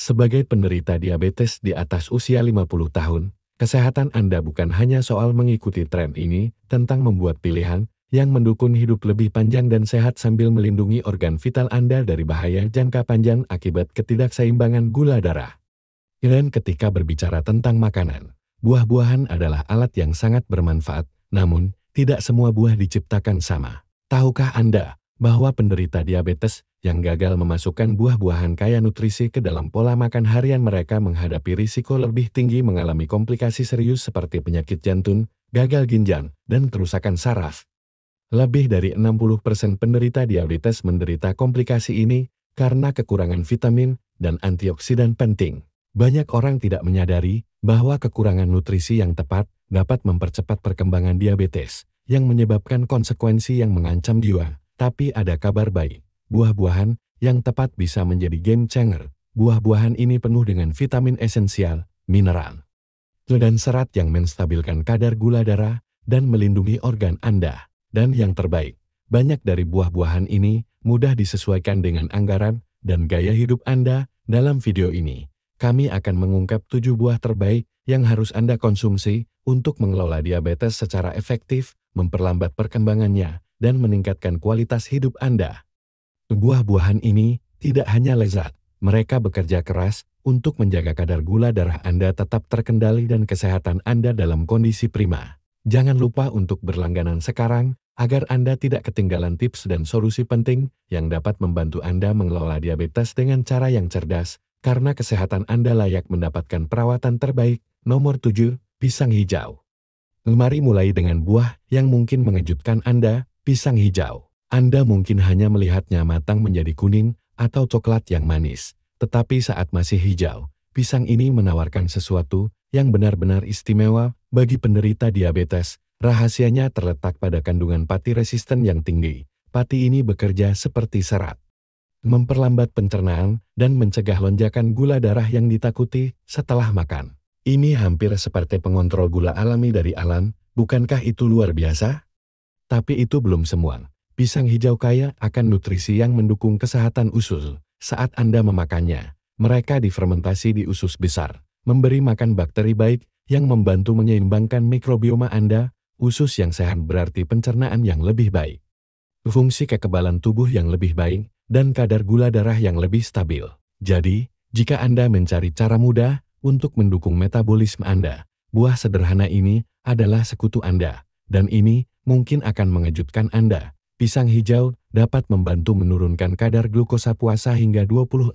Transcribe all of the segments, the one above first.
Sebagai penderita diabetes di atas usia 50 tahun, kesehatan Anda bukan hanya soal mengikuti tren ini tentang membuat pilihan yang mendukung hidup lebih panjang dan sehat sambil melindungi organ vital Anda dari bahaya jangka panjang akibat ketidakseimbangan gula darah. Dan ketika berbicara tentang makanan, buah-buahan adalah alat yang sangat bermanfaat, namun tidak semua buah diciptakan sama. Tahukah Anda bahwa penderita diabetes yang gagal memasukkan buah-buahan kaya nutrisi ke dalam pola makan harian mereka menghadapi risiko lebih tinggi mengalami komplikasi serius seperti penyakit jantung, gagal ginjal, dan kerusakan saraf? Lebih dari 60% penderita diabetes menderita komplikasi ini karena kekurangan vitamin dan antioksidan penting. Banyak orang tidak menyadari bahwa kekurangan nutrisi yang tepat dapat mempercepat perkembangan diabetes, yang menyebabkan konsekuensi yang mengancam jiwa. Tapi ada kabar baik, buah-buahan yang tepat bisa menjadi game changer. Buah-buahan ini penuh dengan vitamin esensial, mineral, dan serat yang menstabilkan kadar gula darah dan melindungi organ Anda. Dan yang terbaik, banyak dari buah-buahan ini mudah disesuaikan dengan anggaran dan gaya hidup Anda. Dalam video ini, kami akan mengungkap 7 buah terbaik yang harus Anda konsumsi untuk mengelola diabetes secara efektif, memperlambat perkembangannya, dan meningkatkan kualitas hidup Anda. Buah-buahan ini tidak hanya lezat, mereka bekerja keras untuk menjaga kadar gula darah Anda tetap terkendali dan kesehatan Anda dalam kondisi prima. Jangan lupa untuk berlangganan sekarang, agar Anda tidak ketinggalan tips dan solusi penting yang dapat membantu Anda mengelola diabetes dengan cara yang cerdas, karena kesehatan Anda layak mendapatkan perawatan terbaik. Nomor 7, pisang hijau. Mari mulai dengan buah yang mungkin mengejutkan Anda. Pisang hijau. Anda mungkin hanya melihatnya matang menjadi kuning atau coklat yang manis. Tetapi saat masih hijau, pisang ini menawarkan sesuatu yang benar-benar istimewa bagi penderita diabetes. Rahasianya terletak pada kandungan pati resisten yang tinggi. Pati ini bekerja seperti serat, memperlambat pencernaan dan mencegah lonjakan gula darah yang ditakuti setelah makan. Ini hampir seperti pengontrol gula alami dari alam. Bukankah itu luar biasa? Tapi itu belum semua. Pisang hijau kaya akan nutrisi yang mendukung kesehatan usus. Saat Anda memakannya, mereka difermentasi di usus besar, memberi makan bakteri baik yang membantu menyeimbangkan mikrobioma Anda. Usus yang sehat berarti pencernaan yang lebih baik, fungsi kekebalan tubuh yang lebih baik, dan kadar gula darah yang lebih stabil. Jadi, jika Anda mencari cara mudah untuk mendukung metabolisme Anda, buah sederhana ini adalah sekutu Anda. Dan ini mungkin akan mengejutkan Anda. Pisang hijau dapat membantu menurunkan kadar glukosa puasa hingga 26%.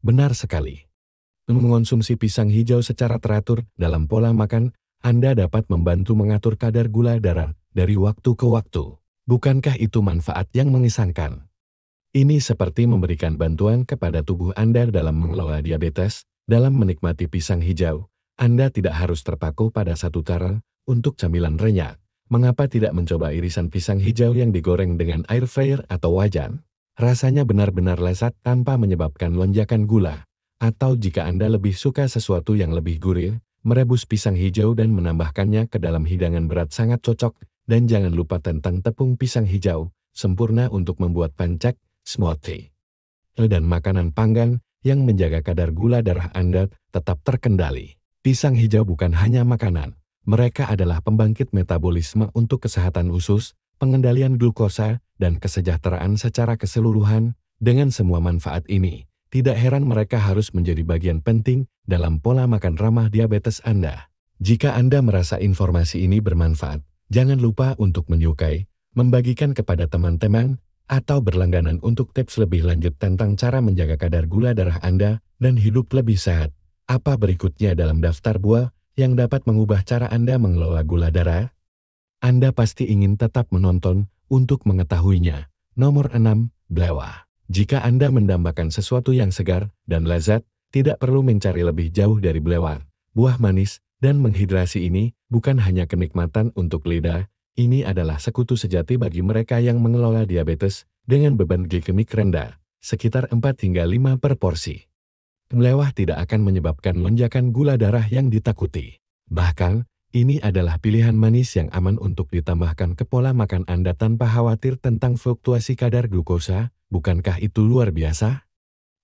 Benar sekali. Mengonsumsi pisang hijau secara teratur dalam pola makan, Anda dapat membantu mengatur kadar gula darah dari waktu ke waktu. Bukankah itu manfaat yang mengesankan? Ini seperti memberikan bantuan kepada tubuh Anda dalam mengelola diabetes. Dalam menikmati pisang hijau, Anda tidak harus terpaku pada satu cara untuk camilan renyah. Mengapa tidak mencoba irisan pisang hijau yang digoreng dengan air fryer atau wajan? Rasanya benar-benar lezat tanpa menyebabkan lonjakan gula. Atau jika Anda lebih suka sesuatu yang lebih gurih, merebus pisang hijau dan menambahkannya ke dalam hidangan berat sangat cocok. Dan jangan lupa tentang tepung pisang hijau, sempurna untuk membuat pancake, smoothie, dan makanan panggang yang menjaga kadar gula darah Anda tetap terkendali. Pisang hijau bukan hanya makanan. Mereka adalah pembangkit metabolisme untuk kesehatan usus, pengendalian glukosa, dan kesejahteraan secara keseluruhan. Dengan semua manfaat ini, tidak heran mereka harus menjadi bagian penting dalam pola makan ramah diabetes Anda. Jika Anda merasa informasi ini bermanfaat, jangan lupa untuk menyukai, membagikan kepada teman-teman, atau berlangganan untuk tips lebih lanjut tentang cara menjaga kadar gula darah Anda dan hidup lebih sehat. Apa berikutnya dalam daftar buah yang dapat mengubah cara Anda mengelola gula darah? Anda pasti ingin tetap menonton untuk mengetahuinya. Nomor 6, belewah. Jika Anda mendambakan sesuatu yang segar dan lezat, tidak perlu mencari lebih jauh dari belewah. Buah manis dan menghidrasi ini bukan hanya kenikmatan untuk lidah, ini adalah sekutu sejati bagi mereka yang mengelola diabetes dengan beban glikemik rendah, sekitar 4 hingga 5 per porsi. Melewah tidak akan menyebabkan lonjakan gula darah yang ditakuti. Bahkan, ini adalah pilihan manis yang aman untuk ditambahkan ke pola makan Anda tanpa khawatir tentang fluktuasi kadar glukosa. Bukankah itu luar biasa?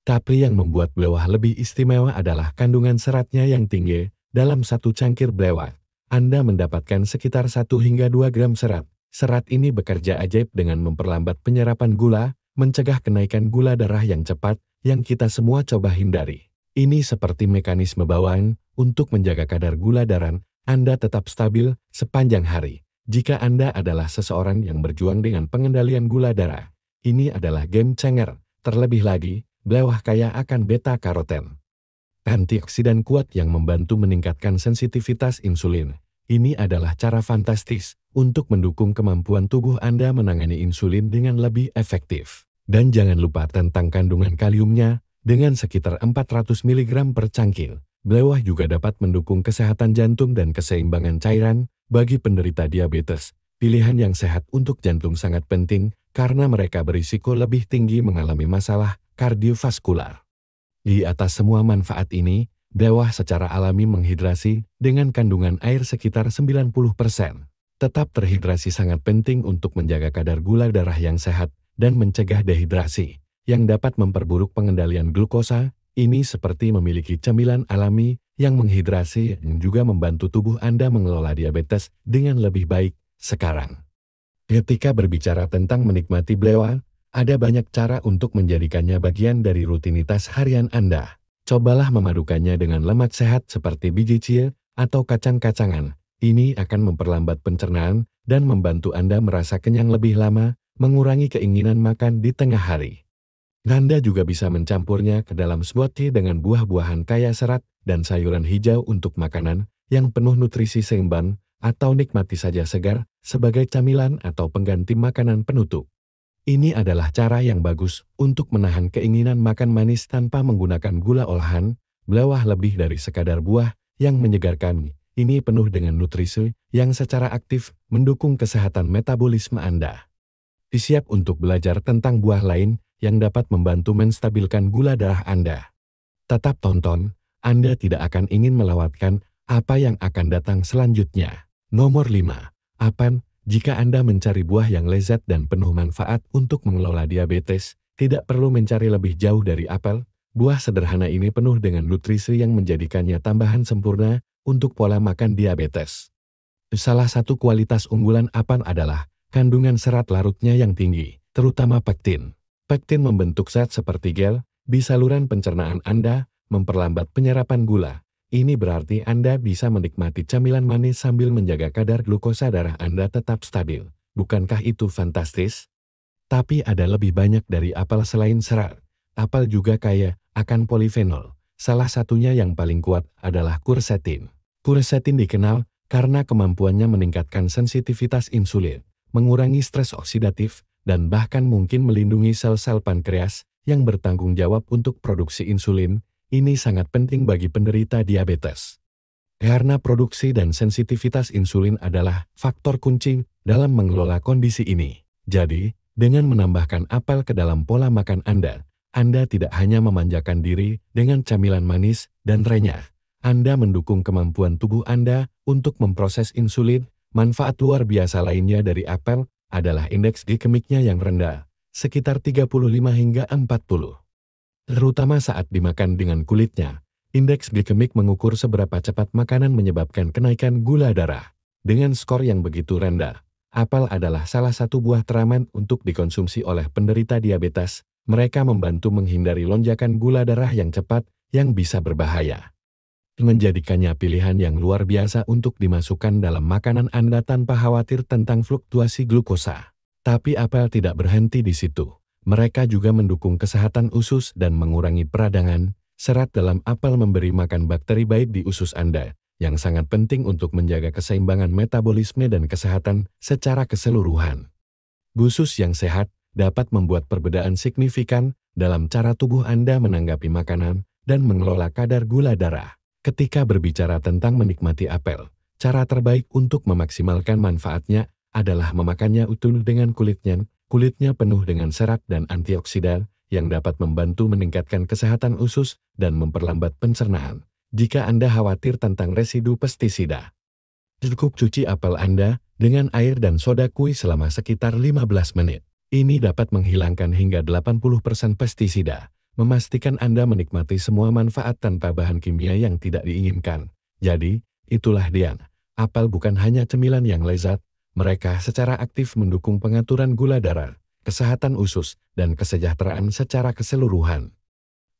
Tapi yang membuat blewah lebih istimewa adalah kandungan seratnya yang tinggi. Dalam satu cangkir blewah, Anda mendapatkan sekitar 1 hingga 2 gram serat. Serat ini bekerja ajaib dengan memperlambat penyerapan gula, mencegah kenaikan gula darah yang cepat, yang kita semua coba hindari. Ini seperti mekanisme bawaan untuk menjaga kadar gula darah Anda tetap stabil sepanjang hari. Jika Anda adalah seseorang yang berjuang dengan pengendalian gula darah, ini adalah game changer. Terlebih lagi, blewah kaya akan beta-karoten, antioksidan kuat yang membantu meningkatkan sensitivitas insulin. Ini adalah cara fantastis untuk mendukung kemampuan tubuh Anda menangani insulin dengan lebih efektif. Dan jangan lupa tentang kandungan kaliumnya, dengan sekitar 400 mg per cangkir. Blewah juga dapat mendukung kesehatan jantung dan keseimbangan cairan. Bagi penderita diabetes, pilihan yang sehat untuk jantung sangat penting karena mereka berisiko lebih tinggi mengalami masalah kardiovaskular. Di atas semua manfaat ini, blewah secara alami menghidrasi dengan kandungan air sekitar 90%. Tetap terhidrasi sangat penting untuk menjaga kadar gula darah yang sehat dan mencegah dehidrasi, yang dapat memperburuk pengendalian glukosa. Ini seperti memiliki camilan alami yang menghidrasi yang juga membantu tubuh Anda mengelola diabetes dengan lebih baik sekarang. Ketika berbicara tentang menikmati blewah, ada banyak cara untuk menjadikannya bagian dari rutinitas harian Anda. Cobalah memadukannya dengan lemak sehat seperti biji chia atau kacang-kacangan. Ini akan memperlambat pencernaan dan membantu Anda merasa kenyang lebih lama, mengurangi keinginan makan di tengah hari. Anda juga bisa mencampurnya ke dalam smoothie dengan buah-buahan kaya serat dan sayuran hijau untuk makanan yang penuh nutrisi seimbang, atau nikmati saja segar sebagai camilan atau pengganti makanan penutup. Ini adalah cara yang bagus untuk menahan keinginan makan manis tanpa menggunakan gula olahan. Blewah lebih dari sekadar buah yang menyegarkan. Ini penuh dengan nutrisi yang secara aktif mendukung kesehatan metabolisme Anda. Siap untuk belajar tentang buah lain yang dapat membantu menstabilkan gula darah Anda. Tetap tonton, Anda tidak akan ingin melewatkan apa yang akan datang selanjutnya. Nomor 5. Apel. Jika Anda mencari buah yang lezat dan penuh manfaat untuk mengelola diabetes, tidak perlu mencari lebih jauh dari apel. Buah sederhana ini penuh dengan nutrisi yang menjadikannya tambahan sempurna untuk pola makan diabetes. Salah satu kualitas unggulan apel adalah kandungan serat larutnya yang tinggi, terutama pektin. Pektin membentuk zat seperti gel di saluran pencernaan Anda, memperlambat penyerapan gula. Ini berarti Anda bisa menikmati camilan manis sambil menjaga kadar glukosa darah Anda tetap stabil. Bukankah itu fantastis? Tapi ada lebih banyak dari apel selain serat. Apel juga kaya akan polifenol. Salah satunya yang paling kuat adalah quercetin. Quercetin dikenal karena kemampuannya meningkatkan sensitivitas insulin, mengurangi stres oksidatif, dan bahkan mungkin melindungi sel-sel pankreas yang bertanggung jawab untuk produksi insulin. Ini sangat penting bagi penderita diabetes. Karena produksi dan sensitivitas insulin adalah faktor kunci dalam mengelola kondisi ini. Jadi, dengan menambahkan apel ke dalam pola makan Anda tidak hanya memanjakan diri dengan camilan manis dan renyah. Anda mendukung kemampuan tubuh Anda untuk memproses insulin. Manfaat luar biasa lainnya dari apel adalah indeks glikemiknya yang rendah, sekitar 35 hingga 40. Terutama saat dimakan dengan kulitnya. Indeks glikemik mengukur seberapa cepat makanan menyebabkan kenaikan gula darah. Dengan skor yang begitu rendah, apel adalah salah satu buah teraman untuk dikonsumsi oleh penderita diabetes. Mereka membantu menghindari lonjakan gula darah yang cepat yang bisa berbahaya. Menjadikannya pilihan yang luar biasa untuk dimasukkan dalam makanan Anda tanpa khawatir tentang fluktuasi glukosa. Tapi apel tidak berhenti di situ. Mereka juga mendukung kesehatan usus dan mengurangi peradangan. Serat dalam apel memberi makan bakteri baik di usus Anda, yang sangat penting untuk menjaga keseimbangan metabolisme dan kesehatan secara keseluruhan. Usus yang sehat dapat membuat perbedaan signifikan dalam cara tubuh Anda menanggapi makanan dan mengelola kadar gula darah. Ketika berbicara tentang menikmati apel, cara terbaik untuk memaksimalkan manfaatnya adalah memakannya utuh dengan kulitnya. Kulitnya penuh dengan serat dan antioksidan yang dapat membantu meningkatkan kesehatan usus dan memperlambat pencernaan. Jika Anda khawatir tentang residu pestisida, cukup cuci apel Anda dengan air dan soda kue selama sekitar 15 menit. Ini dapat menghilangkan hingga 80% pestisida. memastikan Anda menikmati semua manfaat tanpa bahan kimia yang tidak diinginkan. Jadi, itulah dia. Apel bukan hanya cemilan yang lezat, mereka secara aktif mendukung pengaturan gula darah, kesehatan usus, dan kesejahteraan secara keseluruhan.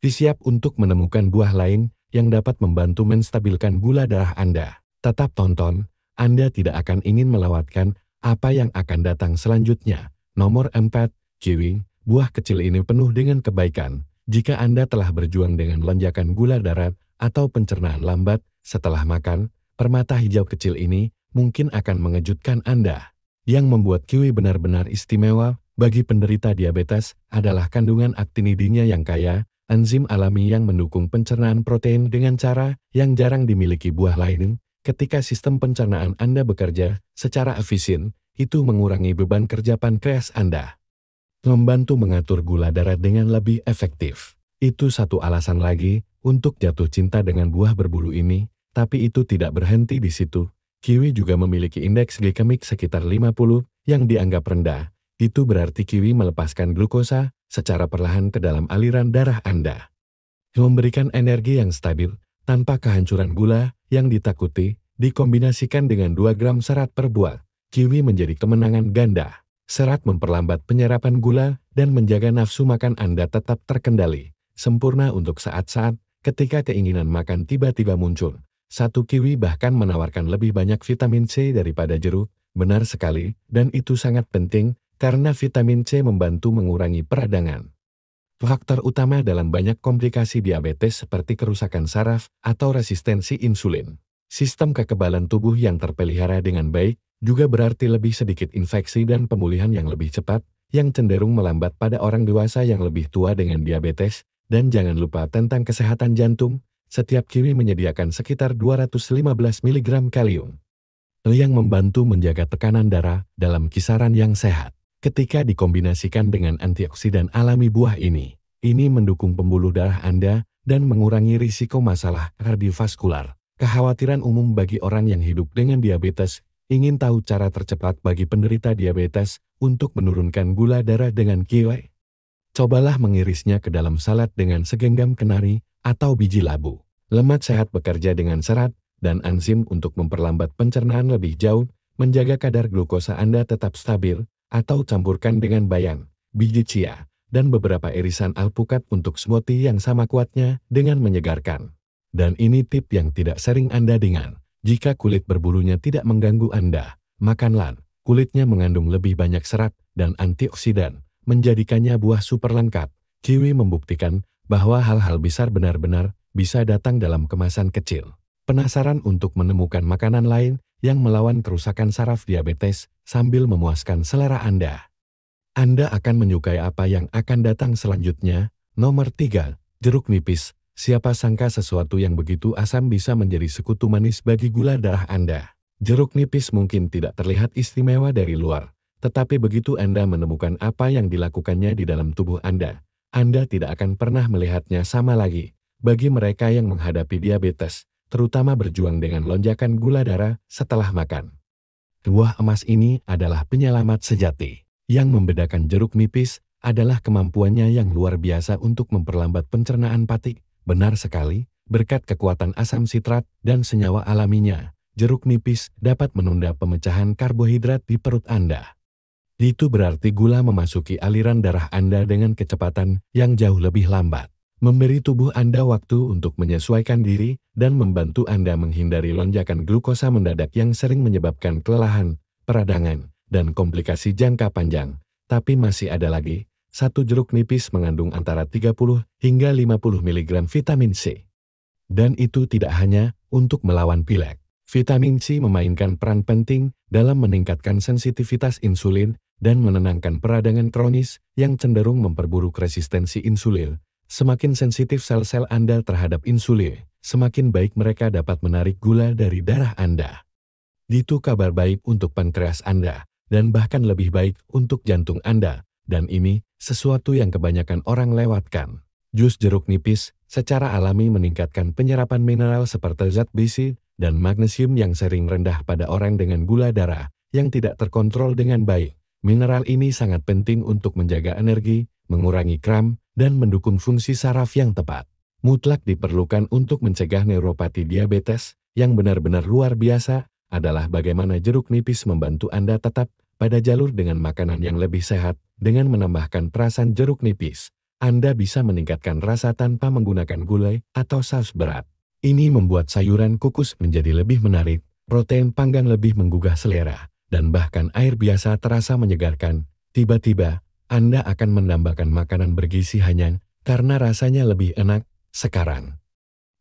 Siap untuk menemukan buah lain yang dapat membantu menstabilkan gula darah Anda. Tetap tonton, Anda tidak akan ingin melewatkan apa yang akan datang selanjutnya. Nomor 4, kiwi. Buah kecil ini penuh dengan kebaikan. Jika Anda telah berjuang dengan lonjakan gula darah atau pencernaan lambat setelah makan, permata hijau kecil ini mungkin akan mengejutkan Anda. Yang membuat kiwi benar-benar istimewa bagi penderita diabetes adalah kandungan actinidinya yang kaya, enzim alami yang mendukung pencernaan protein dengan cara yang jarang dimiliki buah lain. Ketika sistem pencernaan Anda bekerja secara efisien, itu mengurangi beban kerja pankreas Anda. Membantu mengatur gula darah dengan lebih efektif. Itu satu alasan lagi untuk jatuh cinta dengan buah berbulu ini, tapi itu tidak berhenti di situ. Kiwi juga memiliki indeks glikemik sekitar 50 yang dianggap rendah. Itu berarti kiwi melepaskan glukosa secara perlahan ke dalam aliran darah Anda. Memberikan energi yang stabil tanpa kehancuran gula yang ditakuti, dikombinasikan dengan 2 gram serat per buah. Kiwi menjadi kemenangan ganda. Serat memperlambat penyerapan gula dan menjaga nafsu makan Anda tetap terkendali. Sempurna untuk saat-saat ketika keinginan makan tiba-tiba muncul. Satu kiwi bahkan menawarkan lebih banyak vitamin C daripada jeruk. Benar sekali, dan itu sangat penting karena vitamin C membantu mengurangi peradangan. Faktor utama dalam banyak komplikasi diabetes seperti kerusakan saraf atau resistensi insulin. Sistem kekebalan tubuh yang terpelihara dengan baik juga berarti lebih sedikit infeksi dan pemulihan yang lebih cepat, yang cenderung melambat pada orang dewasa yang lebih tua dengan diabetes. Dan jangan lupa tentang kesehatan jantung, setiap kiwi menyediakan sekitar 215 mg kalium, yang membantu menjaga tekanan darah dalam kisaran yang sehat. Ketika dikombinasikan dengan antioksidan alami buah ini mendukung pembuluh darah Anda dan mengurangi risiko masalah kardiovaskular. Kekhawatiran umum bagi orang yang hidup dengan diabetes. Ingin tahu cara tercepat bagi penderita diabetes untuk menurunkan gula darah dengan kiwi? Cobalah mengirisnya ke dalam salad dengan segenggam kenari atau biji labu. Lemak sehat bekerja dengan serat dan enzim untuk memperlambat pencernaan lebih jauh, menjaga kadar glukosa Anda tetap stabil, atau campurkan dengan bayam, biji chia, dan beberapa irisan alpukat untuk smoothie yang sama kuatnya dengan menyegarkan. Dan ini tip yang tidak sering Anda dengar. Jika kulit berbulunya tidak mengganggu Anda, makanlah. Kulitnya mengandung lebih banyak serat dan antioksidan, menjadikannya buah super lengkap. Kiwi membuktikan bahwa hal-hal besar benar-benar bisa datang dalam kemasan kecil. Penasaran untuk menemukan makanan lain yang melawan kerusakan saraf diabetes sambil memuaskan selera Anda? Anda akan menyukai apa yang akan datang selanjutnya. Nomor 3, jeruk nipis. Siapa sangka sesuatu yang begitu asam bisa menjadi sekutu manis bagi gula darah Anda. Jeruk nipis mungkin tidak terlihat istimewa dari luar, tetapi begitu Anda menemukan apa yang dilakukannya di dalam tubuh Anda tidak akan pernah melihatnya sama lagi. Bagi mereka yang menghadapi diabetes, terutama berjuang dengan lonjakan gula darah setelah makan, buah emas ini adalah penyelamat sejati. Yang membedakan jeruk nipis adalah kemampuannya yang luar biasa untuk memperlambat pencernaan pati. Benar sekali, berkat kekuatan asam sitrat dan senyawa alaminya, jeruk nipis dapat menunda pemecahan karbohidrat di perut Anda. Itu berarti gula memasuki aliran darah Anda dengan kecepatan yang jauh lebih lambat, memberi tubuh Anda waktu untuk menyesuaikan diri dan membantu Anda menghindari lonjakan glukosa mendadak yang sering menyebabkan kelelahan, peradangan, dan komplikasi jangka panjang. Tapi masih ada lagi. Satu jeruk nipis mengandung antara 30 hingga 50 mg vitamin C. Dan itu tidak hanya untuk melawan pilek. Vitamin C memainkan peran penting dalam meningkatkan sensitivitas insulin dan menenangkan peradangan kronis yang cenderung memperburuk resistensi insulin. Semakin sensitif sel-sel Anda terhadap insulin, semakin baik mereka dapat menarik gula dari darah Anda. Itu kabar baik untuk pankreas Anda, dan bahkan lebih baik untuk jantung Anda. Dan ini sesuatu yang kebanyakan orang lewatkan. Jus jeruk nipis secara alami meningkatkan penyerapan mineral seperti zat besi dan magnesium yang sering rendah pada orang dengan gula darah yang tidak terkontrol dengan baik. Mineral ini sangat penting untuk menjaga energi mengurangi kram, dan mendukung fungsi saraf yang tepat. Mutlak diperlukan untuk mencegah neuropati diabetes. Yang benar-benar luar biasa adalah bagaimana jeruk nipis membantu Anda tetap pada jalur dengan makanan yang lebih sehat. Dengan menambahkan perasan jeruk nipis, Anda bisa meningkatkan rasa tanpa menggunakan gulai atau saus berat. Ini membuat sayuran kukus menjadi lebih menarik, protein panggang lebih menggugah selera, dan bahkan air biasa terasa menyegarkan. Tiba-tiba, Anda akan menambahkan makanan bergizi hanya karena rasanya lebih enak. Sekarang,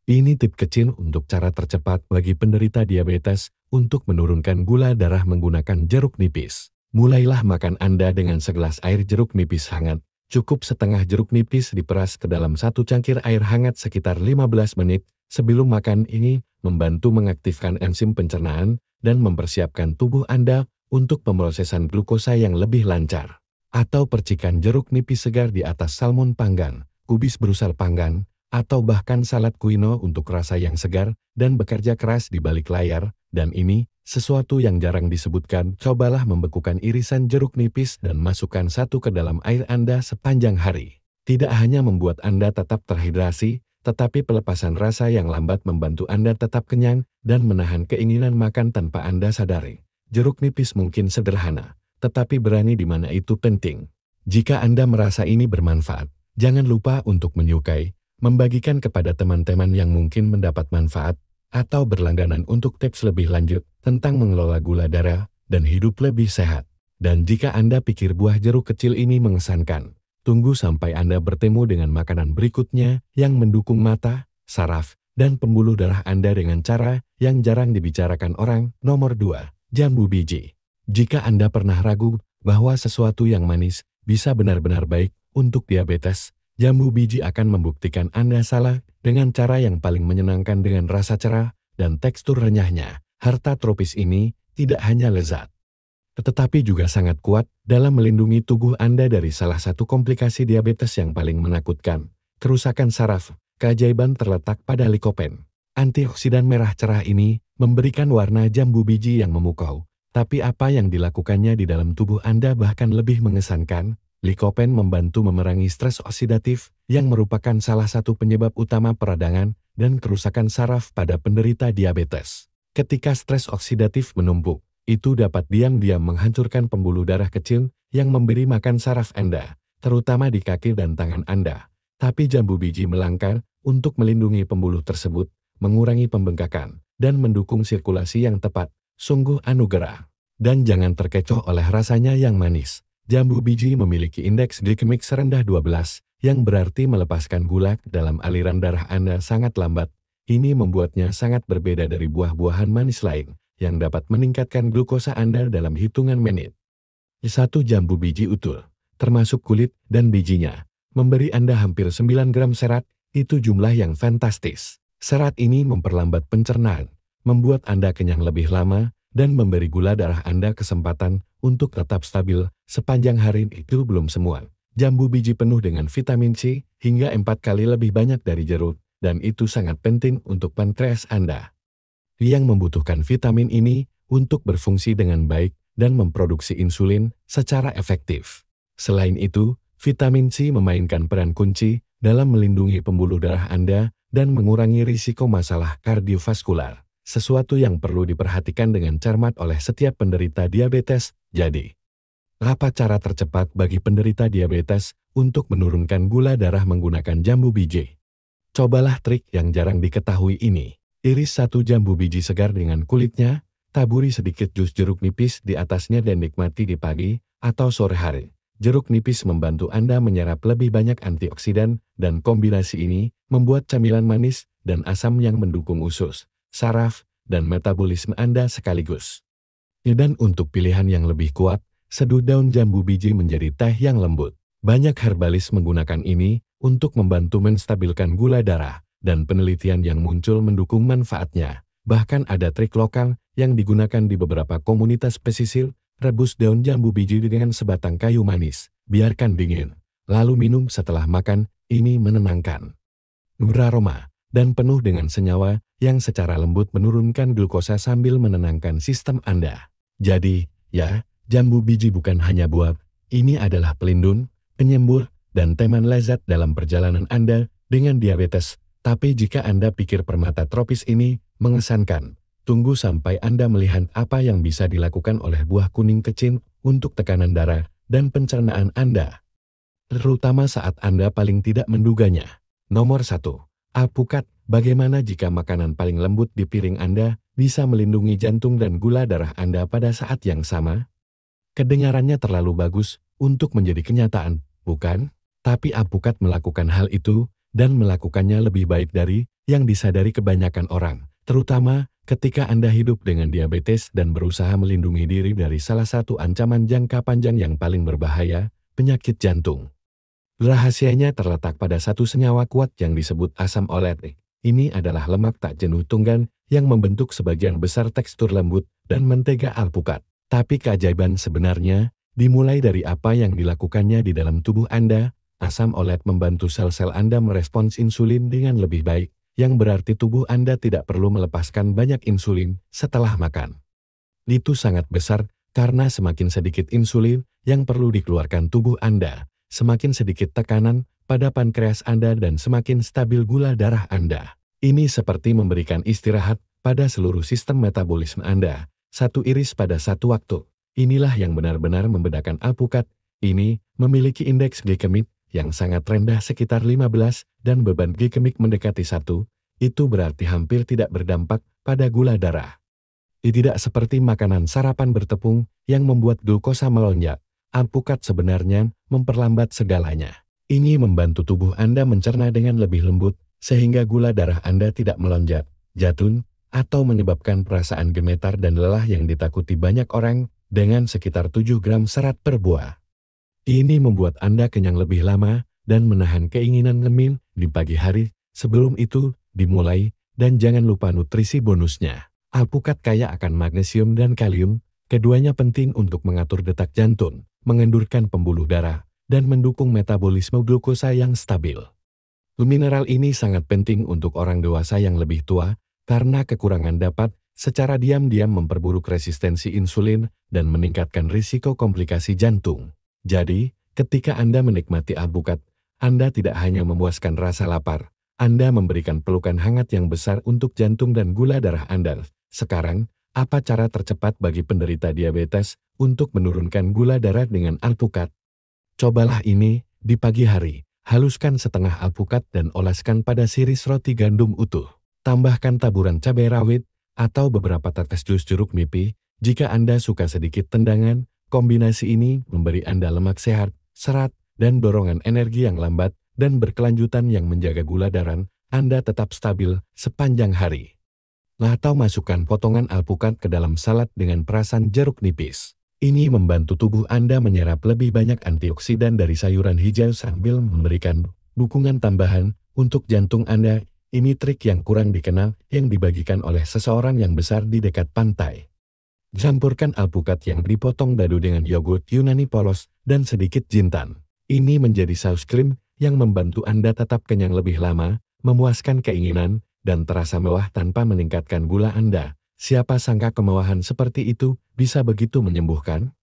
ini tip kecil untuk cara tercepat bagi penderita diabetes untuk menurunkan gula darah menggunakan jeruk nipis. Mulailah makan Anda dengan segelas air jeruk nipis hangat. Cukup setengah jeruk nipis diperas ke dalam satu cangkir air hangat sekitar 15 menit. Sebelum makan ini membantu mengaktifkan enzim pencernaan dan mempersiapkan tubuh Anda untuk pemrosesan glukosa yang lebih lancar. Atau percikan jeruk nipis segar di atas salmon panggang, kubis brusel panggang, atau bahkan salad quinoa untuk rasa yang segar dan bekerja keras di balik layar. Dan ini, sesuatu yang jarang disebutkan, cobalah membekukan irisan jeruk nipis dan masukkan satu ke dalam air Anda sepanjang hari. Tidak hanya membuat Anda tetap terhidrasi, tetapi pelepasan rasa yang lambat membantu Anda tetap kenyang dan menahan keinginan makan tanpa Anda sadari. Jeruk nipis mungkin sederhana, tetapi berani di mana itu penting. Jika Anda merasa ini bermanfaat, jangan lupa untuk menyukai, membagikan kepada teman-teman yang mungkin mendapat manfaat, atau berlangganan untuk tips lebih lanjut tentang mengelola gula darah dan hidup lebih sehat. Dan jika Anda pikir buah jeruk kecil ini mengesankan, tunggu sampai Anda bertemu dengan makanan berikutnya yang mendukung mata, saraf, dan pembuluh darah Anda dengan cara yang jarang dibicarakan orang. Nomor 2. Jambu biji. Jika Anda pernah ragu bahwa sesuatu yang manis bisa benar-benar baik untuk diabetes, jambu biji akan membuktikan Anda salah dengan cara yang paling menyenangkan dengan rasa cerah dan tekstur renyahnya. Harta tropis ini tidak hanya lezat, tetapi juga sangat kuat dalam melindungi tubuh Anda dari salah satu komplikasi diabetes yang paling menakutkan, kerusakan saraf. Keajaiban terletak pada likopen. Antioksidan merah cerah ini memberikan warna jambu biji yang memukau. Tapi apa yang dilakukannya di dalam tubuh Anda bahkan lebih mengesankan. Likopen membantu memerangi stres oksidatif yang merupakan salah satu penyebab utama peradangan dan kerusakan saraf pada penderita diabetes. Ketika stres oksidatif menumpuk, itu dapat diam-diam menghancurkan pembuluh darah kecil yang memberi makan saraf Anda, terutama di kaki dan tangan Anda. Tapi jambu biji melangkah untuk melindungi pembuluh tersebut, mengurangi pembengkakan, dan mendukung sirkulasi yang tepat. Sungguh anugerah. Dan jangan terkecoh oleh rasanya yang manis. Jambu biji memiliki indeks glikemik serendah 12, yang berarti melepaskan gula dalam aliran darah Anda sangat lambat. Ini membuatnya sangat berbeda dari buah-buahan manis lain, yang dapat meningkatkan glukosa Anda dalam hitungan menit. 1 jambu biji utuh, termasuk kulit dan bijinya, memberi Anda hampir 9 gram serat. Itu jumlah yang fantastis. Serat ini memperlambat pencernaan, membuat Anda kenyang lebih lama, dan memberi gula darah Anda kesempatan untuk tetap stabil sepanjang hari. Itu belum semua. Jambu biji penuh dengan vitamin C hingga 4 kali lebih banyak dari jeruk, dan itu sangat penting untuk pankreas Anda, yang membutuhkan vitamin ini untuk berfungsi dengan baik dan memproduksi insulin secara efektif. Selain itu, vitamin C memainkan peran kunci dalam melindungi pembuluh darah Anda dan mengurangi risiko masalah kardiovaskular. Sesuatu yang perlu diperhatikan dengan cermat oleh setiap penderita diabetes. Jadi, apa cara tercepat bagi penderita diabetes untuk menurunkan gula darah menggunakan jambu biji? Cobalah trik yang jarang diketahui ini. Iris 1 jambu biji segar dengan kulitnya, taburi sedikit jus jeruk nipis di atasnya dan nikmati di pagi atau sore hari. Jeruk nipis membantu Anda menyerap lebih banyak antioksidan, dan kombinasi ini membuat camilan manis dan asam yang mendukung usus, saraf, dan metabolisme Anda sekaligus. Dan untuk pilihan yang lebih kuat, seduh daun jambu biji menjadi teh yang lembut. Banyak herbalis menggunakan ini untuk membantu menstabilkan gula darah, dan penelitian yang muncul mendukung manfaatnya. Bahkan ada trik lokal yang digunakan di beberapa komunitas pesisir. Rebus daun jambu biji dengan sebatang kayu manis, biarkan dingin, lalu minum setelah makan. Ini menenangkan, beraroma, dan penuh dengan senyawa yang secara lembut menurunkan glukosa sambil menenangkan sistem Anda. Jadi, ya, jambu biji bukan hanya buah, ini adalah pelindung, penyembur, dan teman lezat dalam perjalanan Anda dengan diabetes. Tapi jika Anda pikir permata tropis ini mengesankan, tunggu sampai Anda melihat apa yang bisa dilakukan oleh buah kuning kecil untuk tekanan darah dan pencernaan Anda, terutama saat Anda paling tidak menduganya. Nomor 1. Alpukat. Bagaimana jika makanan paling lembut di piring Anda bisa melindungi jantung dan gula darah Anda pada saat yang sama? Kedengarannya terlalu bagus untuk menjadi kenyataan, bukan? Tapi alpukat melakukan hal itu, dan melakukannya lebih baik dari yang disadari kebanyakan orang, terutama ketika Anda hidup dengan diabetes dan berusaha melindungi diri dari salah satu ancaman jangka panjang yang paling berbahaya, penyakit jantung. Rahasianya terletak pada satu senyawa kuat yang disebut asam olet. Ini adalah lemak tak jenuh tunggal yang membentuk sebagian besar tekstur lembut dan mentega alpukat. Tapi keajaiban sebenarnya dimulai dari apa yang dilakukannya di dalam tubuh Anda. Asam olet membantu sel-sel Anda merespons insulin dengan lebih baik, yang berarti tubuh Anda tidak perlu melepaskan banyak insulin setelah makan. Itu sangat besar karena semakin sedikit insulin yang perlu dikeluarkan tubuh Anda, semakin sedikit tekanan pada pankreas Anda dan semakin stabil gula darah Anda. Ini seperti memberikan istirahat pada seluruh sistem metabolisme Anda, satu iris pada satu waktu. Inilah yang benar-benar membedakan alpukat. Ini memiliki indeks glikemik yang sangat rendah sekitar 15 dan beban glikemik mendekati 1, itu berarti hampir tidak berdampak pada gula darah. Tidak seperti makanan sarapan bertepung yang membuat glukosa melonjak, alpukat sebenarnya memperlambat segalanya. Ini membantu tubuh Anda mencerna dengan lebih lembut, sehingga gula darah Anda tidak melonjak, jatuh, atau menyebabkan perasaan gemetar dan lelah yang ditakuti banyak orang dengan sekitar 7 gram serat per buah. Ini membuat Anda kenyang lebih lama dan menahan keinginan ngemil di pagi hari. Sebelum itu dimulai, dan jangan lupa nutrisi bonusnya. Alpukat kaya akan magnesium dan kalium, keduanya penting untuk mengatur detak jantung, mengendurkan pembuluh darah, dan mendukung metabolisme glukosa yang stabil. Mineral ini sangat penting untuk orang dewasa yang lebih tua, karena kekurangan dapat secara diam-diam memperburuk resistensi insulin dan meningkatkan risiko komplikasi jantung. Jadi, ketika Anda menikmati alpukat, Anda tidak hanya memuaskan rasa lapar, Anda memberikan pelukan hangat yang besar untuk jantung dan gula darah Anda. Sekarang, apa cara tercepat bagi penderita diabetes untuk menurunkan gula darah dengan alpukat? Cobalah ini di pagi hari. Haluskan setengah alpukat dan olaskan pada siris roti gandum utuh. Tambahkan taburan cabai rawit atau beberapa tetes jus jeruk nipis. Jika Anda suka sedikit tendangan, kombinasi ini memberi Anda lemak sehat, serat, dan dorongan energi yang lambat dan berkelanjutan yang menjaga gula darah Anda tetap stabil sepanjang hari. Atau masukkan potongan alpukat ke dalam salad dengan perasan jeruk nipis. Ini membantu tubuh Anda menyerap lebih banyak antioksidan dari sayuran hijau sambil memberikan dukungan tambahan untuk jantung Anda. Ini trik yang kurang dikenal yang dibagikan oleh seseorang yang besar di dekat pantai. Campurkan alpukat yang dipotong dadu dengan yogurt Yunani polos dan sedikit jintan. Ini menjadi saus krim yang membantu Anda tetap kenyang lebih lama, memuaskan keinginan, dan terasa mewah tanpa meningkatkan gula Anda. Siapa sangka kemewahan seperti itu bisa begitu menyembuhkan?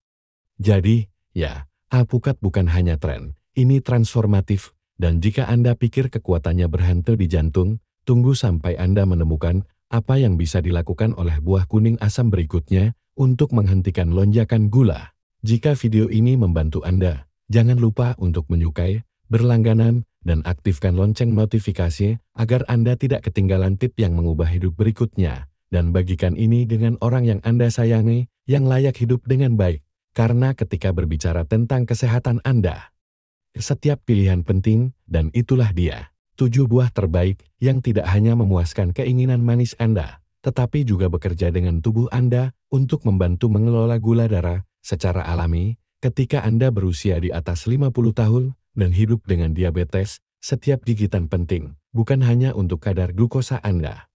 Jadi, ya, alpukat bukan hanya tren, ini transformatif, dan jika Anda pikir kekuatannya berhenti di jantung, tunggu sampai Anda menemukan apa yang bisa dilakukan oleh buah kuning asam berikutnya untuk menghentikan lonjakan gula. Jika video ini membantu Anda, jangan lupa untuk menyukai, berlangganan, dan aktifkan lonceng notifikasi agar Anda tidak ketinggalan tip yang mengubah hidup berikutnya. Dan bagikan ini dengan orang yang Anda sayangi, yang layak hidup dengan baik. Karena ketika berbicara tentang kesehatan Anda, setiap pilihan penting, dan itulah dia. 7 buah terbaik yang tidak hanya memuaskan keinginan manis Anda, tetapi juga bekerja dengan tubuh Anda untuk membantu mengelola gula darah secara alami. Ketika Anda berusia di atas 50 tahun dan hidup dengan diabetes, setiap gigitan penting, bukan hanya untuk kadar glukosa Anda,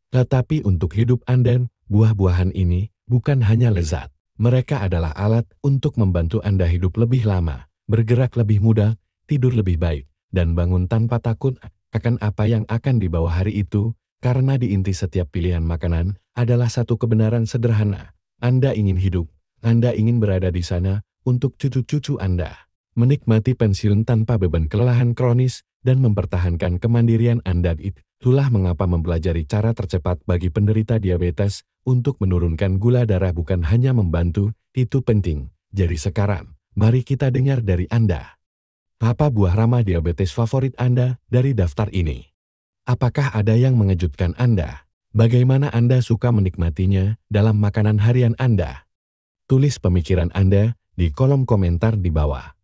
tetapi untuk hidup Anda. Buah-buahan ini bukan hanya lezat, mereka adalah alat untuk membantu Anda hidup lebih lama, bergerak lebih mudah, tidur lebih baik, dan bangun tanpa takut akan apa yang akan dibawa hari itu, karena di inti setiap pilihan makanan adalah satu kebenaran sederhana. Anda ingin hidup, Anda ingin berada di sana untuk cucu-cucu Anda. Menikmati pensiun tanpa beban kelelahan kronis dan mempertahankan kemandirian Anda. Itulah mengapa mempelajari cara tercepat bagi penderita diabetes untuk menurunkan gula darah bukan hanya membantu, itu penting. Jadi sekarang, mari kita dengar dari Anda. Apa buah ramah diabetes favorit Anda dari daftar ini? Apakah ada yang mengejutkan Anda? Bagaimana Anda suka menikmatinya dalam makanan harian Anda? Tulis pemikiran Anda di kolom komentar di bawah.